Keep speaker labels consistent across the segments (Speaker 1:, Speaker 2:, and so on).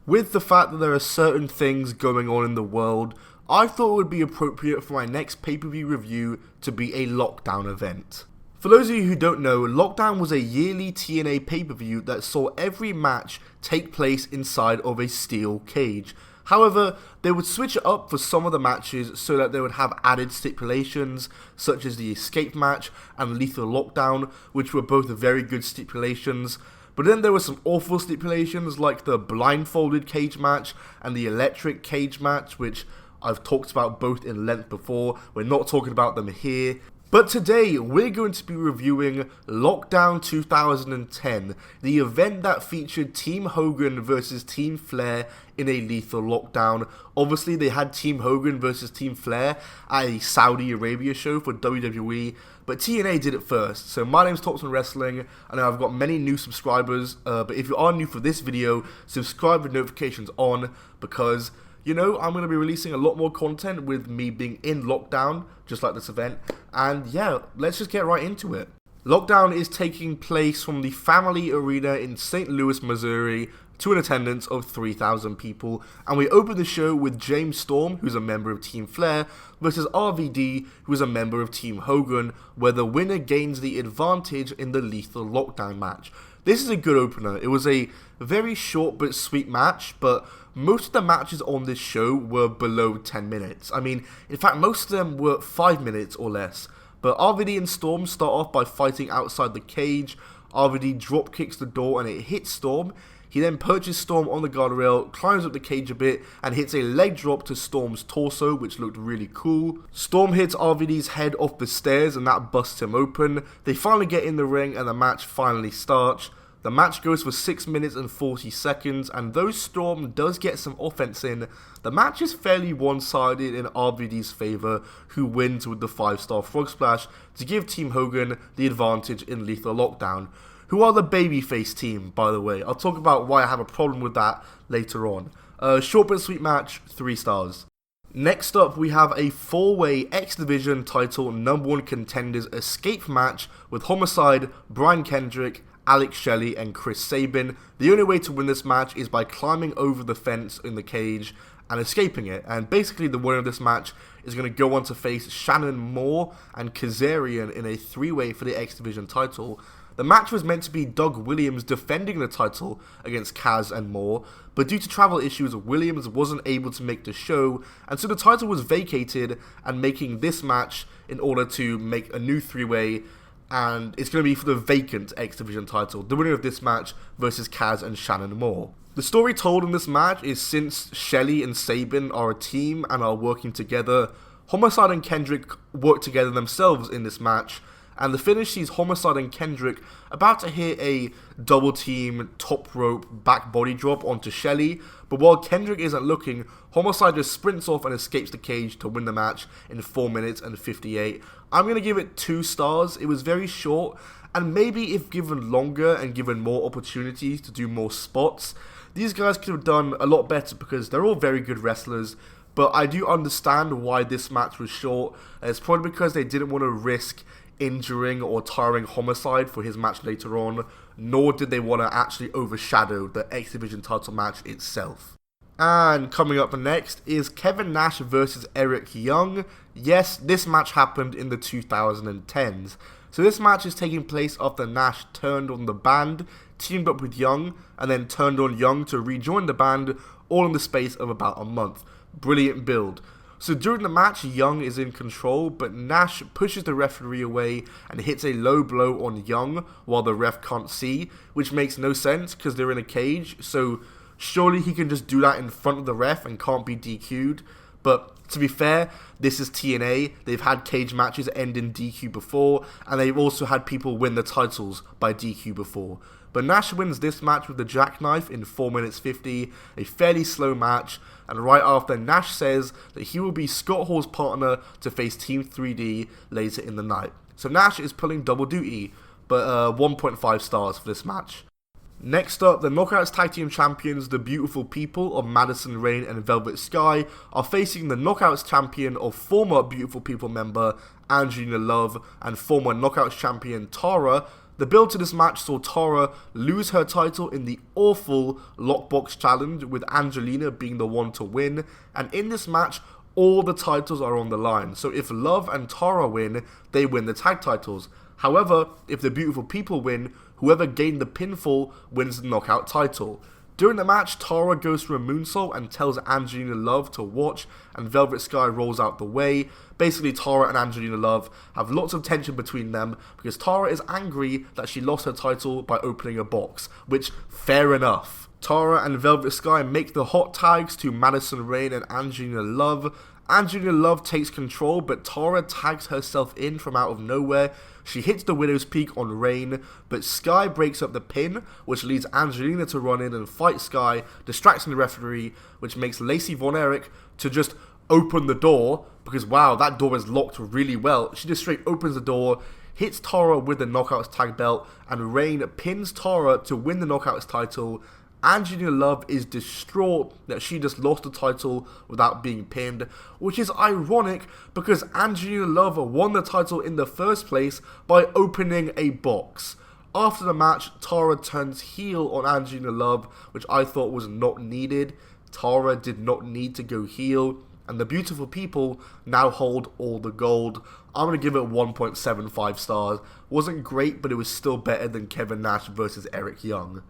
Speaker 1: With the fact that there are certain things going on in the world, I thought it would be appropriate for my next pay-per-view review to be a Lockdown event. For those of you who don't know, Lockdown was a yearly TNA pay-per-view that saw every match take place inside of a steel cage. However, they would switch it up for some of the matches so that they would have added stipulations, such as the Xscape match and Lethal Lockdown, which were both very good stipulations. But then there were some awful stipulations like the blindfolded cage match and the electric cage match, which I've talked about both in length before. We're not talking about them here. But today, we're going to be reviewing Lockdown 2010, the event that featured Team Hogan versus Team Flair in a Lethal Lockdown. Obviously, they had Team Hogan versus Team Flair at a Saudi Arabia show for WWE, but TNA did it first. So my name's Talks on Wrestling, and I've got many new subscribers, but if you are new for this video, subscribe with notifications on, because you know, I'm going to be releasing a lot more content with me being in lockdown, just like this event. And yeah, let's just get right into it. Lockdown is taking place from the Family Arena in St. Louis, Missouri, to an attendance of 3,000 people. And we open the show with James Storm, who's a member of Team Flair, versus RVD, who is a member of Team Hogan, where the winner gains the advantage in the Lethal Lockdown match. This is a good opener. It was a very short but sweet match, but most of the matches on this show were below 10 minutes. I mean, in fact, most of them were 5 minutes or less. But RVD and Storm start off by fighting outside the cage. RVD drop kicks the door and it hits Storm. He then perches Storm on the guardrail, climbs up the cage a bit, and hits a leg drop to Storm's torso, which looked really cool. Storm hits RVD's head off the stairs and that busts him open. They finally get in the ring and the match finally starts. The match goes for 6 minutes and 40 seconds, and though Storm does get some offense in, the match is fairly one-sided in RVD's favour, who wins with the 5-star frog splash to give Team Hogan the advantage in Lethal Lockdown, who are the babyface team, by the way. I'll talk about why I have a problem with that later on. Short but sweet match, 3 stars. Next up, we have a 4-way X Division title #1 contenders escape match with Homicide, Brian Kendrick, Alex Shelley and Chris Sabin. The only way to win this match is by climbing over the fence in the cage and escaping it. And basically the winner of this match is going to go on to face Shannon Moore and Kazarian in a 3-way for the X Division title. The match was meant to be Doug Williams defending the title against Kaz and Moore, but due to travel issues, Williams wasn't able to make the show, and so the title was vacated and making this match in order to make a new 3-way, and it's going to be for the vacant X Division title, the winner of this match versus Kaz and Shannon Moore. The story told in this match is since Shelley and Sabin are a team and are working together, Homicide and Kendrick work together themselves in this match, and the finish sees Homicide and Kendrick about to hit a double team top rope back body drop onto Shelley, but while Kendrick isn't looking, Homicide just sprints off and escapes the cage to win the match in 4 minutes and 58. I'm going to give it 2 stars. It was very short, and maybe if given longer and given more opportunities to do more spots, these guys could have done a lot better because they're all very good wrestlers. But I do understand why this match was short. It's probably because they didn't want to risk injuring or tiring Homicide for his match later on, nor did they want to actually overshadow the X Division title match itself. And coming up next is Kevin Nash versus Eric Young. Yes, this match happened in the 2010s. So this match is taking place after Nash turned on the band, teamed up with Young, and then turned on Young to rejoin the band, all in the space of about a month. Brilliant build. So during the match, Young is in control, but Nash pushes the referee away and hits a low blow on Young while the ref can't see, which makes no sense because they're in a cage, so surely he can just do that in front of the ref and can't be DQ'd. But to be fair, this is TNA, they've had cage matches end in DQ before, and they've also had people win the titles by DQ before. But Nash wins this match with the jackknife in 4 minutes 50, a fairly slow match, and right after, Nash says that he will be Scott Hall's partner to face Team 3D later in the night. So Nash is pulling double duty, but 1.5 stars for this match. Next up, the Knockouts Tag Team Champions, the Beautiful People of Madison Rayne and Velvet Sky, are facing the Knockouts Champion of former Beautiful People member Angelina Love and former Knockouts Champion Tara, The build to this match saw Tara lose her title in the awful Lockbox Challenge, with Angelina being the one to win, and in this match, all the titles are on the line. So if Love and Tara win, they win the tag titles. However, if the Beautiful People win, whoever gained the pinfall wins the knockout title. During the match, Tara goes for a moonsault and tells Angelina Love to watch, and Velvet Sky rolls out the way. Basically, Tara and Angelina Love have lots of tension between them because Tara is angry that she lost her title by opening a box, which, fair enough. Tara and Velvet Sky make the hot tags to Madison Rayne and Angelina Love. Angelina Love takes control, but Tara tags herself in from out of nowhere. She hits the Widow's Peak on Rayne, but Sky breaks up the pin, which leads Angelina to run in and fight Sky, distracting the referee, which makes Lacey Von Erich to just open the door, because wow, that door is locked really well. She just straight opens the door, hits Tara with the Knockouts tag belt, and Rayne pins Tara to win the Knockouts title. Angelina Love is distraught that she just lost the title without being pinned, which is ironic because Angelina Love won the title in the first place by opening a box. After the match, Tara turns heel on Angelina Love, which I thought was not needed. Tara did not need to go heel, and the Beautiful People now hold all the gold. I'm going to give it 1.75 stars. Wasn't great, but it was still better than Kevin Nash versus Eric Young.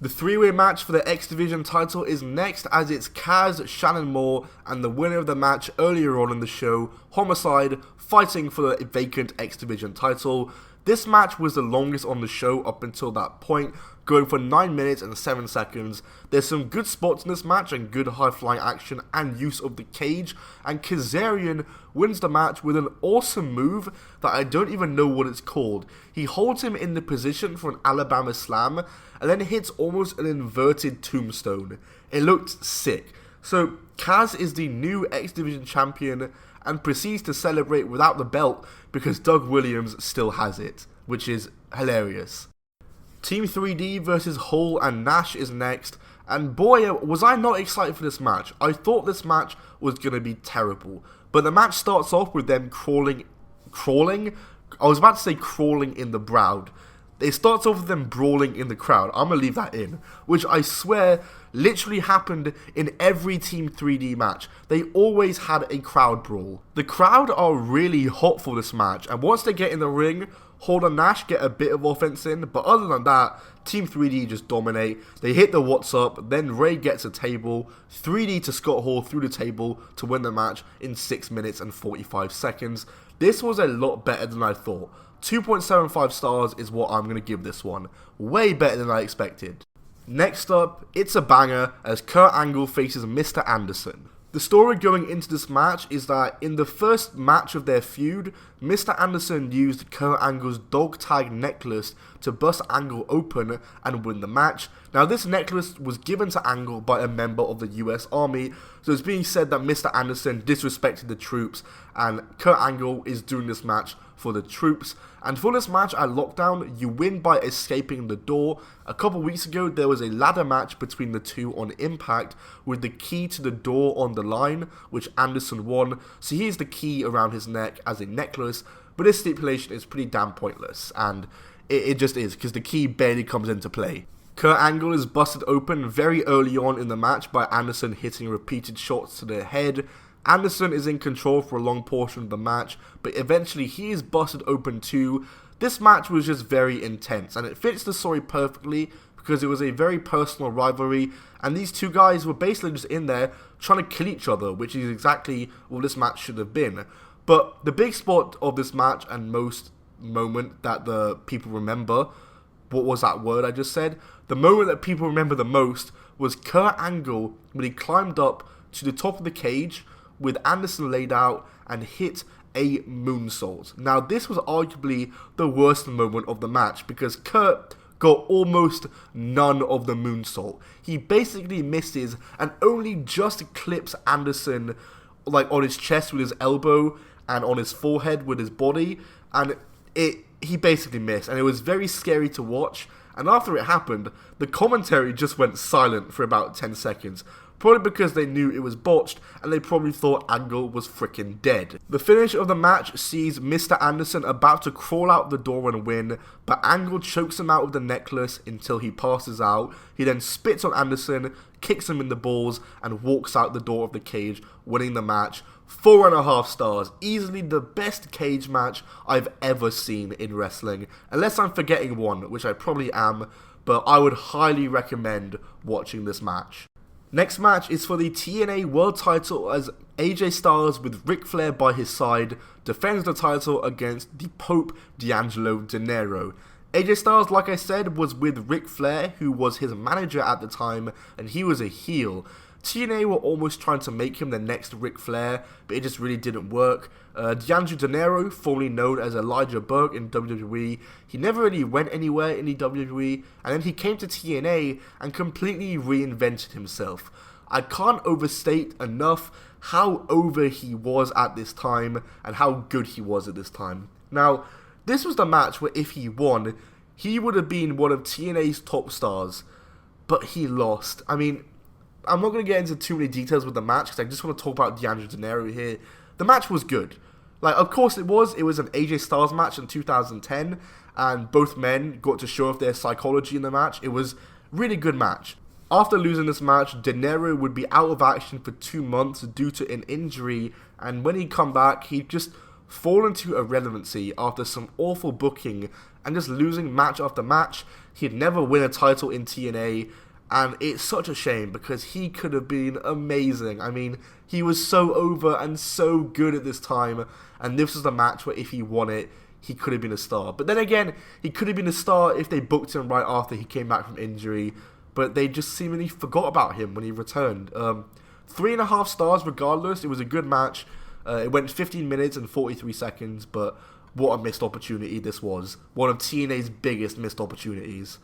Speaker 1: The three-way match for the X Division title is next, as it's Kaz, Shannon Moore, and the winner of the match earlier on in the show, Homicide, fighting for the vacant X Division title. This match was the longest on the show up until that point, going for 9 minutes and 7 seconds. There's some good spots in this match and good high-flying action and use of the cage, and Kazarian wins the match with an awesome move that I don't even know what it's called. He holds him in the position for an Alabama slam, and then hits almost an inverted tombstone. It looked sick. So Kaz is the new X Division champion and proceeds to celebrate without the belt because Doug Williams still has it, which is hilarious. Team 3D versus Hall and Nash is next, and boy, was I not excited for this match. I thought this match was going to be terrible, but the match starts off with them crawling? I was about to say crawling in the crowd. It starts off with them brawling in the crowd. I'm going to leave that in, which I swear literally happened in every Team 3D match. They always had a crowd brawl. The crowd are really hot for this match, and once they get in the ring, Hall and Nash get a bit of offense in, but other than that, Team 3D just dominate. They hit the what's up, then Ray gets a table, 3D to Scott Hall through the table to win the match in 6 minutes and 45 seconds. This was a lot better than I thought. 2.75 stars is what I'm going to give this one. Way better than I expected. Next up, it's a banger as Kurt Angle faces Mr. Anderson. The story going into this match is that in the first match of their feud, Mr. Anderson used Kurt Angle's dog tag necklace to bust Angle open and win the match. Now this necklace was given to Angle by a member of the US Army, so it's being said that Mr. Anderson disrespected the troops and Kurt Angle is doing this match for the troops. And for this match at Lockdown, you win by escaping the door. A couple weeks ago, there was a ladder match between the two on Impact with the key to the door on the line, which Anderson won. So here's the key around his neck as a necklace, but this stipulation is pretty damn pointless, and it just is, because the key barely comes into play. Kurt Angle is busted open very early on in the match by Anderson hitting repeated shots to the head. Anderson is in control for a long portion of the match, but eventually he is busted open too. This match was just very intense, and it fits the story perfectly because it was a very personal rivalry, and these two guys were basically just in there trying to kill each other, which is exactly what this match should have been. But the big spot of this match and most moment that the people remember, what was that word I just said? The moment that people remember the most was Kurt Angle when he climbed up to the top of the cage with Anderson laid out and hit a moonsault. Now this was arguably the worst moment of the match because Kurt got almost none of the moonsault. He basically misses and only just clips Anderson like on his chest with his elbow and on his forehead with his body, and he basically missed, and it was very scary to watch. and after it happened, the commentary just went silent for about 10 seconds. Probably because they knew it was botched and they probably thought Angle was freaking dead. The finish of the match sees Mr. Anderson about to crawl out the door and win, but Angle chokes him out with the necklace until he passes out. He then spits on Anderson, kicks him in the balls, and walks out the door of the cage, winning the match. 4.5 stars. Easily the best cage match I've ever seen in wrestling. Unless I'm forgetting one, which I probably am, but I would highly recommend watching this match. Next match is for the TNA World title as AJ Styles, with Ric Flair by his side, defends the title against the Pope D'Angelo Dinero. AJ Styles, like I said, was with Ric Flair, who was his manager at the time, and he was a heel. TNA were almost trying to make him the next Ric Flair, but it just really didn't work. D'Angelo Dinero, formerly known as Elijah Burke in WWE, he never really went anywhere in the WWE, and then he came to TNA and completely reinvented himself. I can't overstate enough how over he was at this time, and how good he was at this time. Now, this was the match where if he won, he would have been one of TNA's top stars, but he lost. I mean, I'm not going to get into too many details with the match, because I just want to talk about D'Angelo Dinero here. The match was good. Like, of course it was an AJ Styles match in 2010, and both men got to show off their psychology in the match. It was a really good match. After losing this match, Dinero would be out of action for 2 months due to an injury, and when he'd come back, he'd just fall into irrelevancy after some awful booking, and just losing match after match. He'd never win a title in TNA, and it's such a shame because he could have been amazing. I mean, he was so over and so good at this time, and this was the match where if he won it, he could have been a star. But then again, he could have been a star if they booked him right after he came back from injury, but they just seemingly forgot about him when he returned. 3.5 stars regardless. It was a good match. It went 15 minutes and 43 seconds, but what a missed opportunity this was. One of TNA's biggest missed opportunities.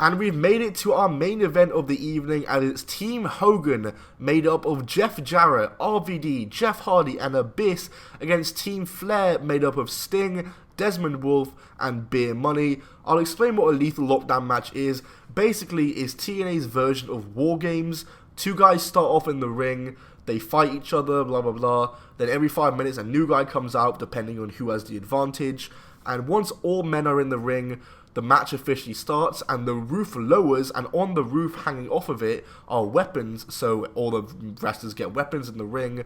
Speaker 1: And we've made it to our main event of the evening, and it's Team Hogan, made up of Jeff Jarrett, RVD, Jeff Hardy, and Abyss, against Team Flair, made up of Sting, Desmond Wolfe, and Beer Money. I'll explain what a Lethal Lockdown match is. Basically, it's TNA's version of War Games. 2 guys start off in the ring, they fight each other, blah blah blah. Then every 5 minutes a new guy comes out, depending on who has the advantage. And once all men are in the ring, the match officially starts, and the roof lowers, and on the roof hanging off of it are weapons, so all the wrestlers get weapons in the ring.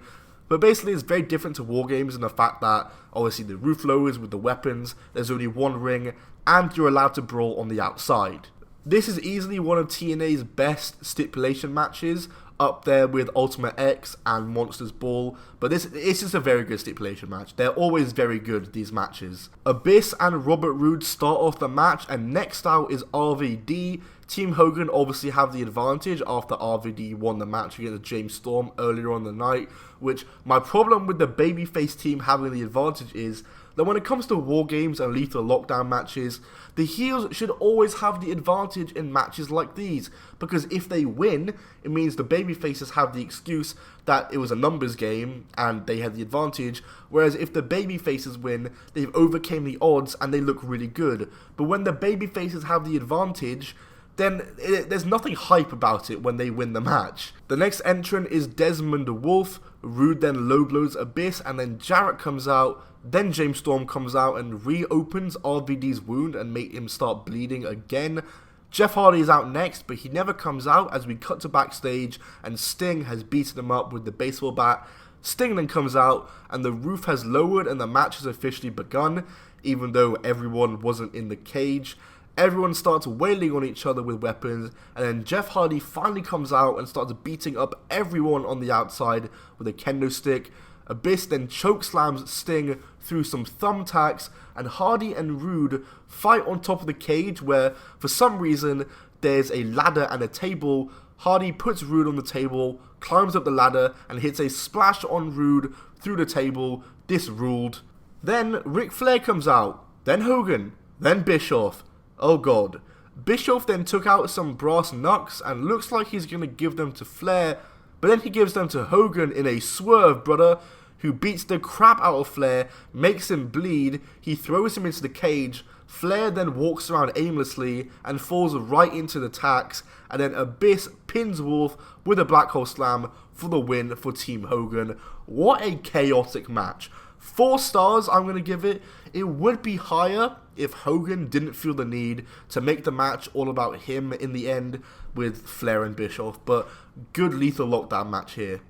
Speaker 1: But basically it's very different to War Games in the fact that obviously the roof lowers with the weapons, there's only one ring, and you're allowed to brawl on the outside. This is easily one of TNA's best stipulation matches, up there with Ultimate X and Monsters Ball, but it's just a very good stipulation match. They're always very good, these matches. Abyss and Robert Roode start off the match, and next out is RVD. Team Hogan obviously have the advantage after RVD won the match against James Storm earlier on the night, which my problem with the babyface team having the advantage is that when it comes to War Games and Lethal Lockdown matches, the heels should always have the advantage in matches like these, because if they win, it means the babyfaces have the excuse that it was a numbers game and they had the advantage, whereas if the babyfaces win, they've overcame the odds and they look really good. But when the babyfaces have the advantage, then there's nothing hype about it when they win the match. The next entrant is Desmond Wolfe. Roode then low blows Abyss, and then Jarrett comes out. Then James Storm comes out and reopens RVD's wound and make him start bleeding again. Jeff Hardy is out next, but he never comes out as we cut to backstage, and Sting has beaten him up with the baseball bat. Sting then comes out, and the roof has lowered and the match has officially begun, even though everyone wasn't in the cage. Everyone starts wailing on each other with weapons, and then Jeff Hardy finally comes out and starts beating up everyone on the outside with a kendo stick. Abyss then chokeslams Sting through some thumbtacks, and Hardy and Roode fight on top of the cage where, for some reason, there's a ladder and a table. Hardy puts Roode on the table, climbs up the ladder, and hits a splash on Roode through the table. This ruled. Then Ric Flair comes out, then Hogan, then Bischoff. Oh god. Bischoff then took out some brass knucks and looks like he's going to give them to Flair, but then he gives them to Hogan in a swerve, brother, who beats the crap out of Flair, makes him bleed. He throws him into the cage. Flair then walks around aimlessly and falls right into the tacks, and then Abyss pins Wolf with a black hole slam for the win for Team Hogan. What a chaotic match. 4 stars I'm going to give it. It would be higher if Hogan didn't feel the need to make the match all about him in the end with Flair and Bischoff, but good Lethal Lockdown match here.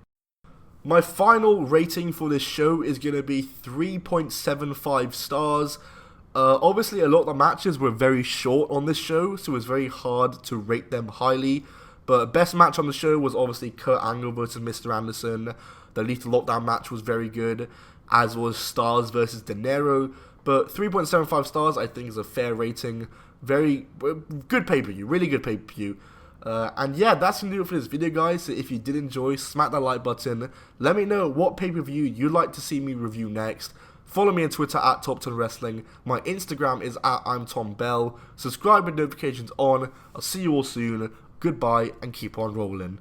Speaker 1: My final rating for this show is going to be 3.75 stars. Obviously, a lot of the matches were very short on this show, so it was very hard to rate them highly. But best match on the show was obviously Kurt Angle versus Mr. Anderson. The Lethal Lockdown match was very good, as was Stars versus Dinero. But 3.75 stars I think is a fair rating. Very good pay-per-view, really good pay-per-view. And yeah, that's going to do it for this video, guys. So if you did enjoy, smack that like button. Let me know what pay-per-view you'd like to see me review next. Follow me on Twitter at Top10 Wrestling. My Instagram is at I'm Tom Bell. Subscribe with notifications on. I'll see you all soon. Goodbye and keep on rolling.